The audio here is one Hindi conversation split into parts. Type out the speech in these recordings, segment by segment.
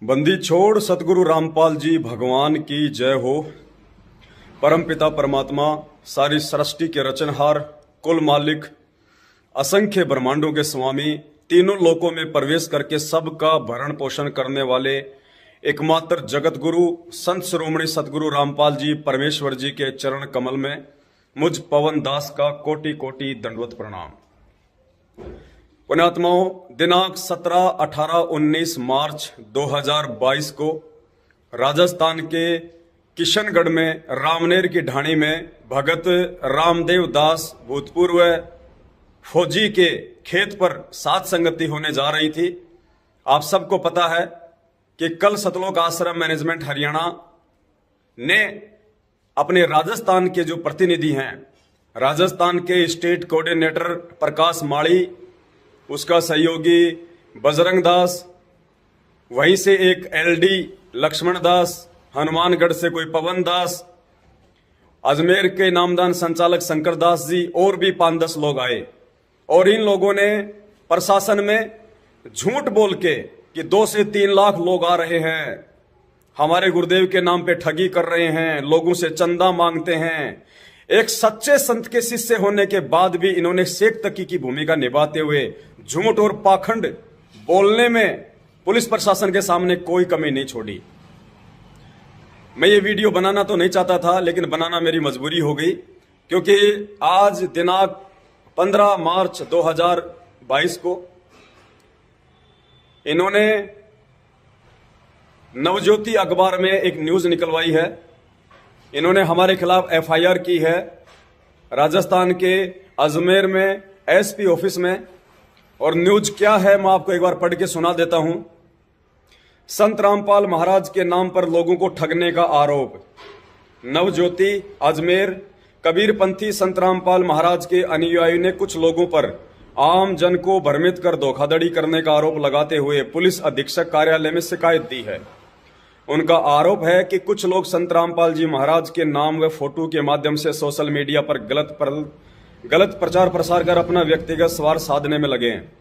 बंदी छोड़ सतगुरु रामपाल जी भगवान की जय हो। परमपिता परमात्मा सारी सृष्टि के रचनहार, कुल मालिक, असंख्य ब्रह्मांडों के स्वामी, तीनों लोकों में प्रवेश करके सबका भरण पोषण करने वाले एकमात्र जगत गुरु संत शिरोमणि सतगुरु रामपाल जी परमेश्वर जी के चरण कमल में मुझ पवन दास का कोटि कोटि दंडवत प्रणाम। पुण्यात्माओं, दिनांक 17, 18, 19 मार्च 2022 को राजस्थान के किशनगढ़ में रामनेर की ढाणी में भगत रामदेव दास भूतपूर्व फौजी के खेत पर सात संगति होने जा रही थी। आप सबको पता है कि कल सतलोक आश्रम मैनेजमेंट हरियाणा ने अपने राजस्थान के जो प्रतिनिधि हैं, राजस्थान के स्टेट कोऑर्डिनेटर प्रकाश माड़ी, उसका सहयोगी बजरंग दास, वहीं से एक एलडी लक्ष्मण दास, हनुमानगढ़ से कोई पवन दास, अजमेर के नामदान संचालक शंकर दास जी और भी 5-10 लोग आए। और इन लोगों ने प्रशासन में झूठ बोल के कि 2 से 3 लाख लोग आ रहे हैं, हमारे गुरुदेव के नाम पे ठगी कर रहे हैं, लोगों से चंदा मांगते हैं, एक सच्चे संत के शिष्य होने के बाद भी इन्होंने शेख तकी की भूमिका निभाते हुए झूठ और पाखंड बोलने में पुलिस प्रशासन के सामने कोई कमी नहीं छोड़ी। मैं ये वीडियो बनाना तो नहीं चाहता था, लेकिन बनाना मेरी मजबूरी हो गई, क्योंकि आज दिनांक 15 मार्च 2022 को इन्होंने नवज्योति अखबार में एक न्यूज निकलवाई है। इन्होंने हमारे खिलाफ एफआईआर की है राजस्थान के अजमेर में एसपी ऑफिस में। और न्यूज क्या है मैं आपको एक बार पढ़ के सुना देता हूं। संत रामपाल महाराज के नाम पर लोगों को ठगने का आरोप। नवज्योति अजमेर, कबीरपंथी संत रामपाल महाराज के अनुयायी ने कुछ लोगों पर आम जन को भ्रमित कर धोखाधड़ी करने का आरोप लगाते हुए पुलिस अधीक्षक कार्यालय में शिकायत दी है। उनका आरोप है कि कुछ लोग संत रामपाल जी महाराज के नाम व फोटो के माध्यम से सोशल मीडिया पर गलत प्रचार प्रसार कर अपना व्यक्तिगत स्वार्थ साधने में लगे हैं।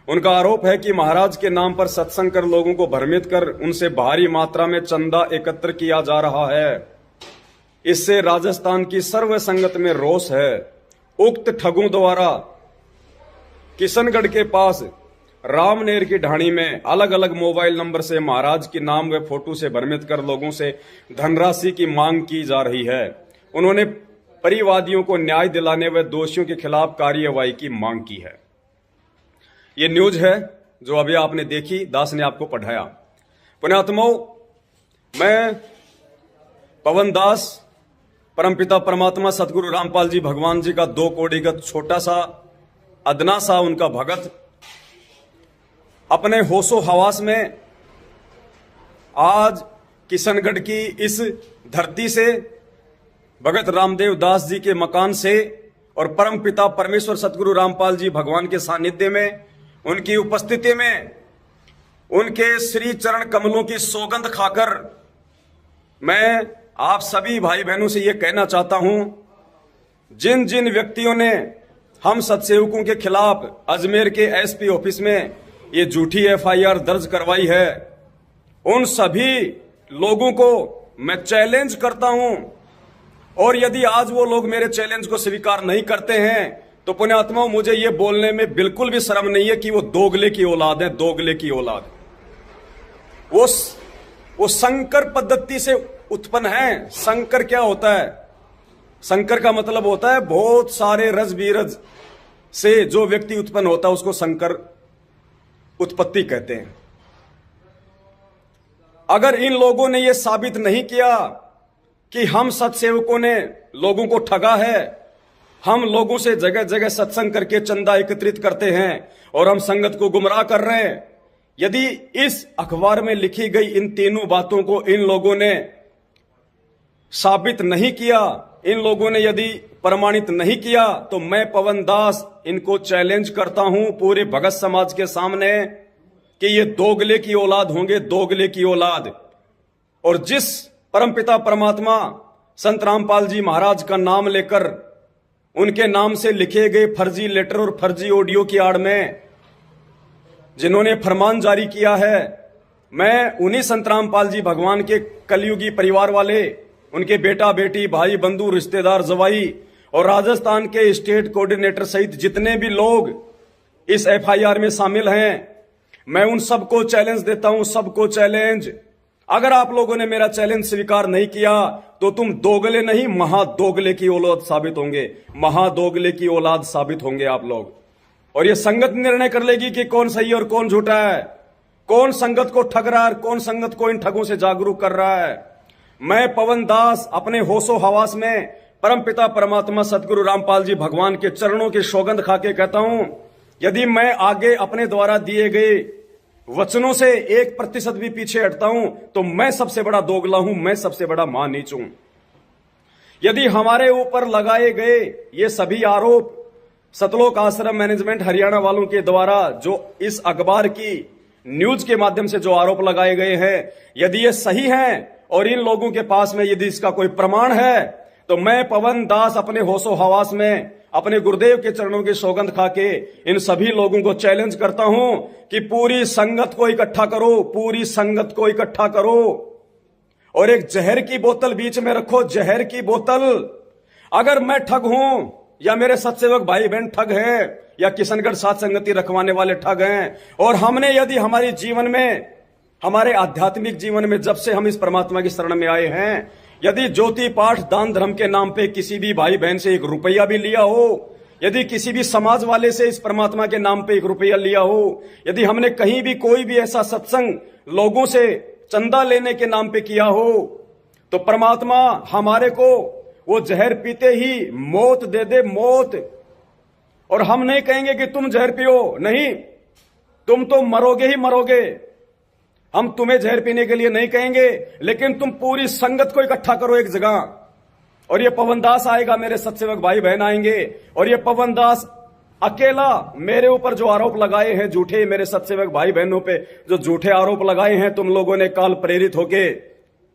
उनका आरोप है कि महाराज के नाम पर सत्संग कर लोगों को भ्रमित कर उनसे भारी मात्रा में चंदा एकत्र किया जा रहा है। इससे राजस्थान की सर्व संगत में रोष है। उक्त ठगों द्वारा किशनगढ़ के पास रामनेर की ढाणी में अलग अलग मोबाइल नंबर से महाराज के नाम व फोटो से भ्रमित कर लोगों से धनराशि की मांग की जा रही है। उन्होंने परिवादियों को न्याय दिलाने व दोषियों के खिलाफ कार्यवाही की मांग की है। ये न्यूज है जो अभी आपने देखी, दास ने आपको पढ़ाया। पुण्यात्माओं, मैं पवन दास परमपिता परमात्मा सतगुरु रामपाल जी भगवान जी का 2 कोड़ीगत छोटा सा अदना सा उनका भगत, अपने होशो हवास में आज किशनगढ़ की इस धरती से भगत रामदेव दास जी के मकान से और परम पिता परमेश्वर सतगुरु रामपाल जी भगवान के सानिध्य में, उनकी उपस्थिति में, उनके श्री चरण कमलों की सौगंध खाकर मैं आप सभी भाई बहनों से यह कहना चाहता हूं, जिन जिन व्यक्तियों ने हम सत्सेवकों के खिलाफ अजमेर के एसपी ऑफिस में ये झूठी एफआईआर दर्ज करवाई है, उन सभी लोगों को मैं चैलेंज करता हूं। और यदि आज वो लोग मेरे चैलेंज को स्वीकार नहीं करते हैं तो पुण्यात्माओं, मुझे ये बोलने में बिल्कुल भी शर्म नहीं है कि वो दोगले की औलाद है, दोगले की औलाद। वो संकर पद्धति से उत्पन्न है। संकर क्या होता है? संकर का मतलब होता है बहुत सारे रज बीरज से जो व्यक्ति उत्पन्न होता है उसको संकर उत्पत्ति कहते हैं। अगर इन लोगों ने यह साबित नहीं किया कि हम सत्सेवकों ने लोगों को ठगा है, हम लोगों से जगह जगह सत्संग करके चंदा एकत्रित करते हैं और हम संगत को गुमराह कर रहे हैं, यदि इस अखबार में लिखी गई इन तीनों बातों को इन लोगों ने साबित नहीं किया, इन लोगों ने यदि प्रमाणित नहीं किया, तो मैं पवन दास इनको चैलेंज करता हूं पूरे भगत समाज के सामने कि ये दोगले की औलाद होंगे, दोगले की औलाद। और जिस परमपिता परमात्मा संत रामपाल जी महाराज का नाम लेकर उनके नाम से लिखे गए फर्जी लेटर और फर्जी ऑडियो की आड़ में जिन्होंने फरमान जारी किया है मैं उन्हीं संत रामपाल जी भगवान के कलयुगी परिवार वाले, उनके बेटा बेटी, भाई बंधु, रिश्तेदार, जवाई और राजस्थान के स्टेट कोऑर्डिनेटर सहित जितने भी लोग इस एफआईआर में शामिल हैं, मैं उन सबको चैलेंज देता हूं, सबको चैलेंज। अगर आप लोगों ने मेरा चैलेंज स्वीकार नहीं किया तो तुम दोगले नहीं, महादोगले की औलाद साबित होंगे, महादोगले की औलाद साबित होंगे आप लोग। और ये संगत निर्णय कर लेगी कि कौन सही और कौन झूठा है, कौन संगत को ठग रहा है, कौन संगत को इन ठगों से जागरूक कर रहा है। मैं पवन दास अपने होशो हवास में परमपिता परमात्मा सदगुरु रामपाल जी भगवान के चरणों की सौगंध खा के कहता हूं, यदि मैं आगे अपने द्वारा दिए गए वचनों से 1% भी पीछे हटता हूं तो मैं सबसे बड़ा दोगला हूं, मैं सबसे बड़ा महानीच हूं। यदि हमारे ऊपर लगाए गए ये सभी आरोप सतलोक आश्रम मैनेजमेंट हरियाणा वालों के द्वारा जो इस अखबार की न्यूज के माध्यम से जो आरोप लगाए गए हैं, यदि ये सही हैं और इन लोगों के पास में यदि इसका कोई प्रमाण है तो मैं पवन दास अपने होशो हवास में अपने गुरुदेव के चरणों की सौगंध खा के इन सभी लोगों को चैलेंज करता हूं कि पूरी संगत को इकट्ठा करो, पूरी संगत को इकट्ठा करो और एक जहर की बोतल बीच में रखो, जहर की बोतल। अगर मैं ठग हूं या मेरे सत्सेवक भाई बहन ठग हैं या किशनगढ़ साथ संगति रखवाने वाले ठग हैं, और हमने यदि हमारे जीवन में, हमारे आध्यात्मिक जीवन में जब से हम इस परमात्मा की शरण में आए हैं, यदि ज्योति पाठ दान धर्म के नाम पे किसी भी भाई बहन से 1 रुपया भी लिया हो, यदि किसी भी समाज वाले से इस परमात्मा के नाम पे 1 रुपया लिया हो, यदि हमने कहीं भी कोई भी ऐसा सत्संग लोगों से चंदा लेने के नाम पे किया हो, तो परमात्मा हमारे को वो जहर पीते ही मौत दे दे, मौत। और हम नहीं कहेंगे कि तुम जहर पियो, नहीं, तुम तो मरोगे ही मरोगे। हम तुम्हें जहर पीने के लिए नहीं कहेंगे, लेकिन तुम पूरी संगत को इकट्ठा करो एक जगह। और ये पवन दास आएगा, मेरे सत्सेवक भाई बहन आएंगे, और ये पवन दास अकेला मेरे ऊपर जो आरोप लगाए हैं झूठे, मेरे सत्सेवक भाई बहनों पे जो झूठे आरोप लगाए हैं तुम लोगों ने काल प्रेरित होके,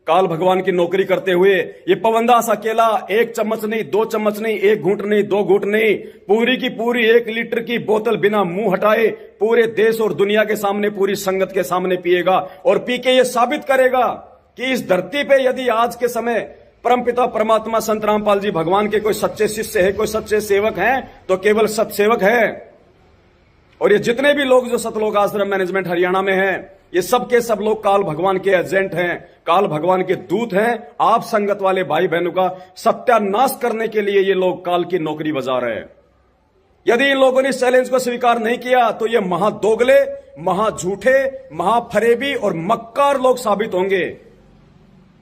काल भगवान की नौकरी करते हुए, ये पवन दास अकेला 1 चम्मच नहीं, 2 चम्मच नहीं, 1 घूंट नहीं, 2 घूंट नहीं, पूरी की पूरी 1 लीटर की बोतल बिना मुंह हटाए पूरे देश और दुनिया के सामने, पूरी संगत के सामने पिएगा और पी के ये साबित करेगा कि इस धरती पे यदि आज के समय परमपिता परमात्मा संत रामपाल जी भगवान के कोई सच्चे शिष्य है, कोई सच्चे सेवक हैं, तो केवल सत्सेवक है। और ये जितने भी लोग जो सतलोक आश्रम मैनेजमेंट हरियाणा में हैं, ये सब के सब लोग काल भगवान के एजेंट हैं, काल भगवान के दूत हैं। आप संगत वाले भाई बहनों का सत्यानाश करने के लिए ये लोग काल की नौकरी बजा रहे हैं। यदि इन लोगों ने इस चैलेंज को स्वीकार नहीं किया तो ये महादोगले, महाझूठे, महाफरेबी और मक्कार लोग साबित होंगे।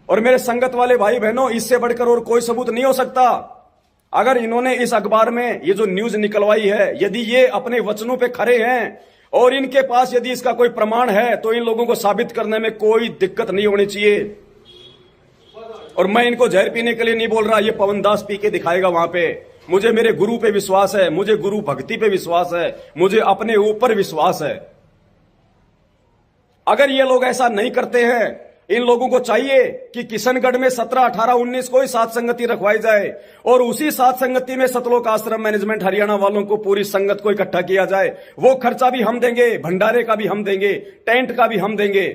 और मेरे संगत वाले भाई बहनों, इससे बढ़कर और कोई सबूत नहीं हो सकता। अगर इन्होंने इस अखबार में ये जो न्यूज निकलवाई है, यदि ये अपने वचनों पे खरे हैं और इनके पास यदि इसका कोई प्रमाण है, तो इन लोगों को साबित करने में कोई दिक्कत नहीं होनी चाहिए। और मैं इनको जहर पीने के लिए नहीं बोल रहा, ये पवन दास पी के दिखाएगा वहां पे। मुझे मेरे गुरु पे विश्वास है, मुझे गुरु भक्ति पे विश्वास है, मुझे अपने ऊपर विश्वास है। अगर ये लोग ऐसा नहीं करते हैं, इन लोगों को चाहिए कि किशनगढ़ में 17, 18, 19 को ही साथ संगति रखवाई जाए और उसी साथ संगति में सतलोक आश्रम मैनेजमेंट हरियाणा वालों को, पूरी संगत को इकट्ठा किया जाए। वो खर्चा भी हम देंगे, भंडारे का भी हम देंगे, टेंट का भी हम देंगे।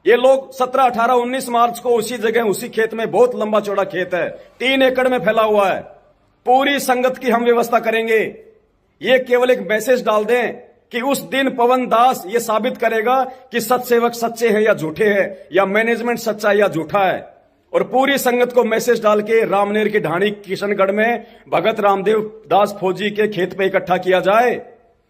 ये लोग 17, 18, 19 मार्च को उसी जगह, उसी खेत में, बहुत लंबा चौड़ा खेत है, 3 एकड़ में फैला हुआ है, पूरी संगत की हम व्यवस्था करेंगे। ये केवल एक मैसेज डाल दें कि उस दिन पवन दास ये साबित करेगा कि सत्सेवक सच्चे हैं या झूठे हैं, या मैनेजमेंट सच्चा या झूठा है। और पूरी संगत को मैसेज डाल के रामनेर की ढाणी किशनगढ़ में भगत रामदेव दास फौजी के खेत पे इकट्ठा किया जाए।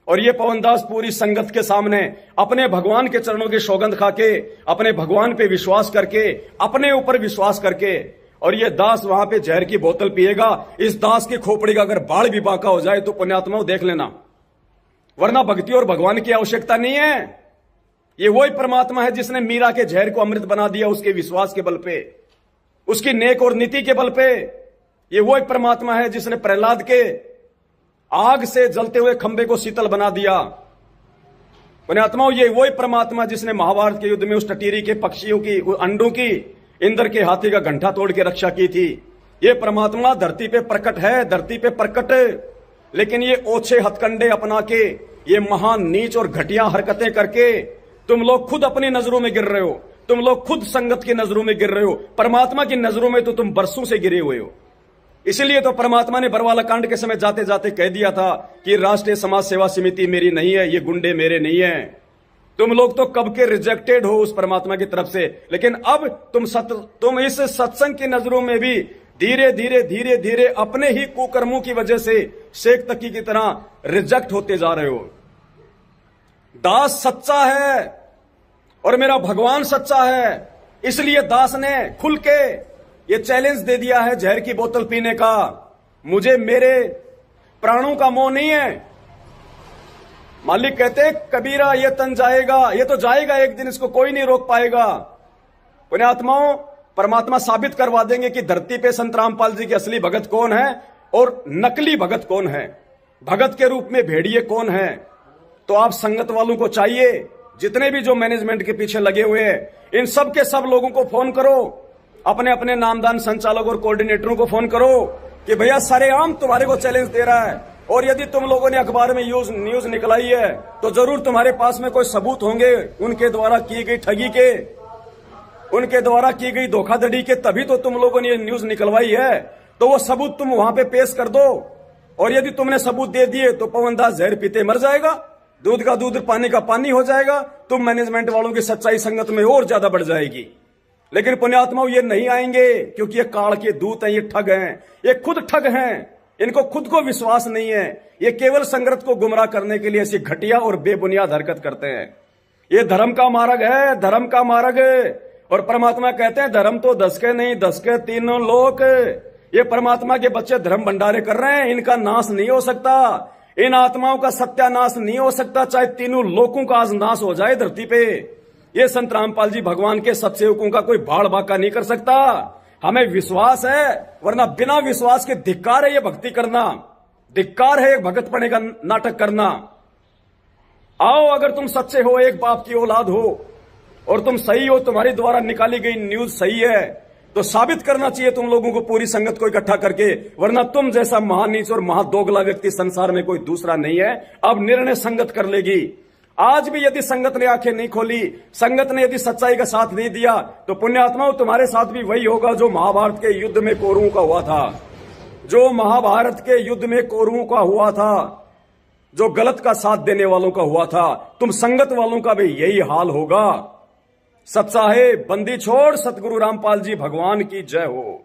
और ये पवन दास पूरी संगत के सामने अपने भगवान के चरणों की सौगंध खा के, अपने भगवान पे विश्वास करके, अपने ऊपर विश्वास करके, और ये दास वहां पे जहर की बोतल पिएगा। इस दास की खोपड़ी का अगर बाढ़ भी बांका हो जाए तो पुण्यात्माओं देख लेना, वरना भक्ति और भगवान की आवश्यकता नहीं है। ये वही परमात्मा है जिसने मीरा के जहर को अमृत बना दिया, उसके विश्वास के बल पे, उसकी नेक और नीति के बल पे। ये वही परमात्मा है जिसने प्रहलाद के आग से जलते हुए खंबे को शीतल बना दिया। पुण्यात्माओं, ये वही परमात्मा जिसने महाभारत के युद्ध में उस टटीरी के पक्षियों की, अंडों की, इंद्र के हाथी का घंटा तोड़ के रक्षा की थी। ये परमात्मा धरती पे प्रकट है, धरती पे प्रकट। लेकिन ये ओछे हथकंडे अपना के, ये महान नीच और घटिया हरकतें करके तुम लोग खुद अपनी नजरों में गिर रहे हो, तुम लोग खुद संगत की नजरों में गिर रहे हो, परमात्मा की नजरों में तो तुम बरसों से गिरे हुए हो। इसलिए तो परमात्मा ने बरवाला कांड के समय जाते जाते कह दिया था कि राष्ट्रीय समाज सेवा समिति मेरी नहीं है, ये गुंडे मेरे नहीं है। तुम लोग तो कब के रिजेक्टेड हो उस परमात्मा की तरफ से, लेकिन अब तुम इस सत्संग की नजरों में भी धीरे धीरे धीरे धीरे अपने ही कुकर्मों की वजह से शेख तकी की तरह रिजेक्ट होते जा रहे हो। दास सच्चा है और मेरा भगवान सच्चा है, इसलिए दास ने खुल के ये चैलेंज दे दिया है जहर की बोतल पीने का। मुझे मेरे प्राणों का मोह नहीं है। मालिक कहते कबीरा ये तन जाएगा, ये तो जाएगा एक दिन, इसको कोई नहीं रोक पाएगा। पुण्यात्माओं, परमात्मा साबित करवा देंगे कि धरती पे संत रामपाल जी के असली भगत कौन है और नकली भगत कौन है, भगत के रूप में भेड़िए कौन है। तो आप संगत वालों को चाहिए, जितने भी जो मैनेजमेंट के पीछे लगे हुए हैं, इन सब के सब लोगों को फोन करो, अपने अपने नामदान संचालक और कोऑर्डिनेटरों को फोन करो कि भैया सरेआम तुम्हारे को चैलेंज दे रहा है, और यदि तुम लोगों ने अखबार में न्यूज निकलाई है तो जरूर तुम्हारे पास में कोई सबूत होंगे उनके द्वारा की गई ठगी के, उनके द्वारा की गई धोखाधड़ी के, तभी तो तुम लोगों ने ये न्यूज निकलवाई है। तो वो सबूत तुम वहां पे पेश कर दो, और यदि तुमने सबूत दे दिए तो पवनदास जहर पीते मर जाएगा, दूध का दूध पानी का पानी हो जाएगा, तुम मैनेजमेंट वालों की सच्चाई संगत में और ज्यादा बढ़ जाएगी। लेकिन पुण्यात्माओं ये नहीं आएंगे, क्योंकि ये काल के दूत हैं, ये ठग हैं, ये खुद ठग हैं, इनको खुद को विश्वास नहीं है। ये केवल संगत को गुमराह करने के लिए ऐसी घटिया और बेबुनियाद हरकत करते हैं। ये धर्म का मार्ग है, धर्म का मार्ग। और परमात्मा कहते हैं धर्म तो 10 के नहीं 10 के तीनों लोक। ये परमात्मा के बच्चे धर्म भंडारे कर रहे हैं, इनका नाश नहीं हो सकता, इन आत्माओं का सत्यानाश नहीं हो सकता, चाहे तीनों लोकों का आज नाश हो जाए धरती पे। ये संत रामपाल जी भगवान के सत्सेवकों का कोई भाड़ बाका नहीं कर सकता। हमें विश्वास है, वरना बिना विश्वास के धिक्कार है ये भक्ति करना, धिक्कार है एक भगत पने का नाटक करना। आओ, अगर तुम सच्चे हो, एक बाप की औलाद हो और तुम सही हो, तुम्हारे द्वारा निकाली गई न्यूज सही है, तो साबित करना चाहिए तुम लोगों को पूरी संगत को इकट्ठा करके, वरना तुम जैसा महानीच और महादोगला व्यक्ति संसार में कोई दूसरा नहीं है। अब निर्णय संगत कर लेगी। आज भी यदि संगत ने आंखें नहीं खोली, संगत ने यदि सच्चाई का साथ नहीं दिया, तो पुण्यात्माओं तुम्हारे साथ भी वही होगा जो महाभारत के युद्ध में कौरवों का हुआ था, जो महाभारत के युद्ध में कौरवों का हुआ था, जो गलत का साथ देने वालों का हुआ था। तुम संगत वालों का भी यही हाल होगा। सत्साहे बंदी छोड़, सतगुरु रामपाल जी भगवान की जय हो।